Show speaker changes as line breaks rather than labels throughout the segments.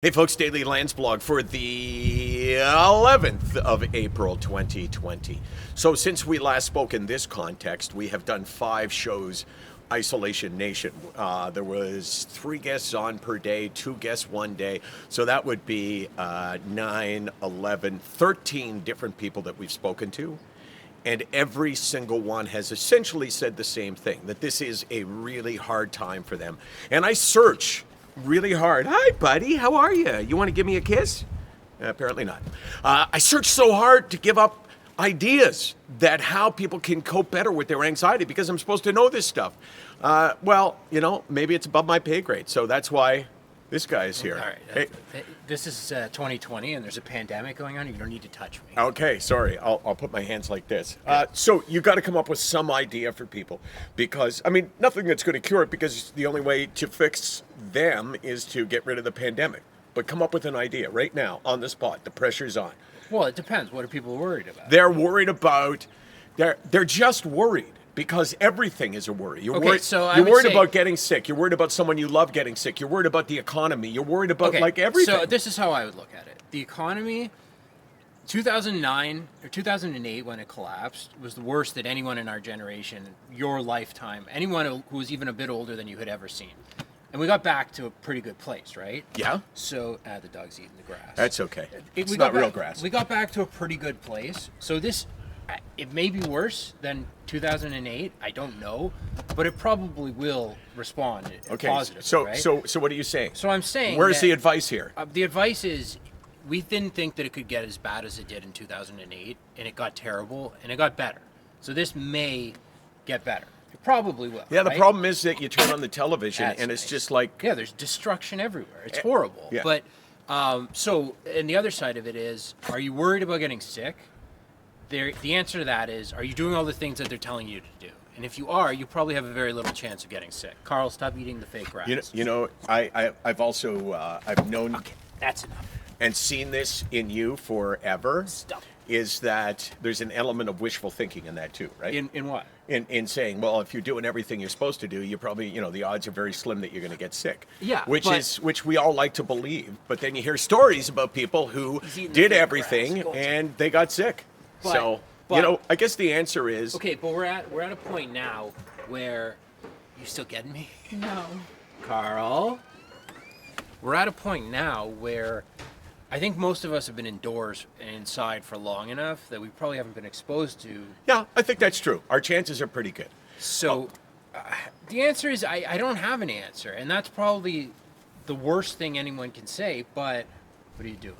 Hey folks, Daily Landsblog for the 11th of April 2020. So since we last spoke in this context, we have done 5 shows, Isolation Nation. There was 3 guests on per day, 2 guests one day. So that would be 9, 11, 13 different people that we've spoken to. And every single one has essentially said the same thing, that this is a really hard time for them. And I search really hard. Hi, buddy. How are you? You want to give me a kiss? Apparently not. I searched so hard to give up ideas that how people can cope better with their anxiety because I'm supposed to know this stuff. Well, you know, maybe it's above my pay grade. So that's why this guy is here.
All right. Hey. This is 2020 and there's a pandemic going on. You don't need to touch me.
Okay, sorry. I'll put my hands like this. So you got to come up with some idea for people because, I mean, nothing that's going to cure it because the only way to fix them is to get rid of the pandemic. But come up with an idea right now on the spot. The pressure's on.
Well, it depends. What are people worried about?
They're worried about, they're just worried. Because everything is a worry. You're worried, you're worried about getting sick. You're worried about someone you love getting sick. You're worried about the economy. You're worried about like everything.
So this is how I would look at it. The economy, 2009 or 2008 when it collapsed, was the worst that anyone in our generation, your lifetime, anyone who was even a bit older than you had ever seen. And we got back to a pretty good place, right?
Yeah.
So the dog's eating the grass.
That's okay. It's not real grass.
We got back to a pretty good place. So this, it may be worse than 2008. I don't know, but it probably will respond positively.
So what are you saying?
So I'm saying,
where's the advice here?
The advice is, we didn't think that it could get as bad as it did in 2008, and it got terrible, and it got better. So this may get better. It probably will.
Yeah, the problem is that you turn on the television and it's just like...
Yeah, there's destruction everywhere. It's horrible.
Yeah.
But, and the other side of it is, are you worried about getting sick? The answer to that is, are you doing all the things that they're telling you to do? And if you are, you probably have a very little chance of getting sick. Carl, stop eating the fake grass.
You know, I've also, I've known...
Okay, that's enough.
And seen this in you forever.
Stop.
Is that there's an element of wishful thinking in that too, right?
In what?
In saying, well, if you're doing everything you're supposed to do, you probably, you know, the odds are very slim that you're going to get sick.
Yeah.
Which we all like to believe, but then you hear stories about people who did everything and they got sick. But, you know, I guess the answer is...
Okay, but we're at a point now where... You still getting me?
No.
Carl? We're at a point now where I think most of us have been indoors and inside for long enough that we probably haven't been exposed to...
Yeah, I think that's true. Our chances are pretty good.
So the answer is I don't have an answer, and that's probably the worst thing anyone can say, but what are you doing?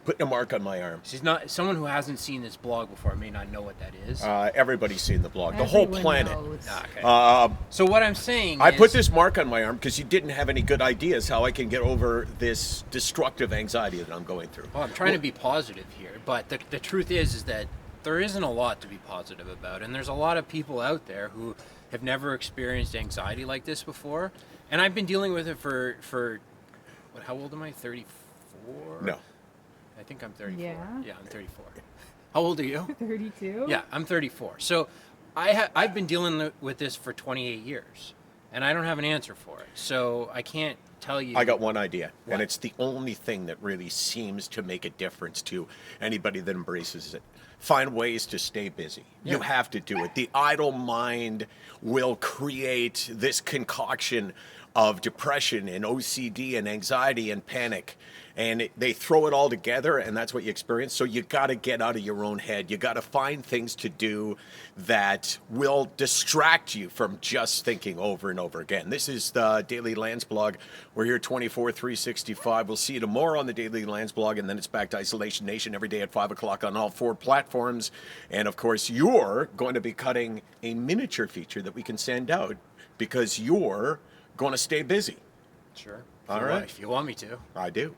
Putting a mark on my arm.
She's not someone who hasn't seen this blog before may not know what that is.
Everybody's seen the blog. The whole planet.
Okay. So what I'm saying
I put this mark on my arm because you didn't have any good ideas how I can get over this destructive anxiety that I'm going through.
Well, I'm trying to be positive here, but the truth is that there isn't a lot to be positive about, and there's a lot of people out there who have never experienced anxiety like this before, and I've been dealing with it for what? How old am I? 34?
No.
I think I'm 34.
Yeah,
I'm 34. How old are you?
32.
Yeah, I'm 34. So I've been dealing with this for 28 years, and I don't have an answer for it. So I can't tell you.
I got one idea,
What?
and it's the only thing that really seems to make a difference to anybody that embraces it. Find ways to stay busy.
Yeah.
You have to do it. The idle mind will create this concoction of depression and OCD and anxiety and panic. And they throw it all together, and that's what you experience. So you got to get out of your own head. You got to find things to do that will distract you from just thinking over and over again. This is the Daily Landsblog. We're here 24/365. We'll see you tomorrow on the Daily Landsblog, and then it's back to Isolation Nation every day at 5 o'clock on all 4 platforms. And, of course, you're going to be cutting a miniature feature that we can send out because you're going to stay busy.
Sure.
All right.
If you want me to.
I do.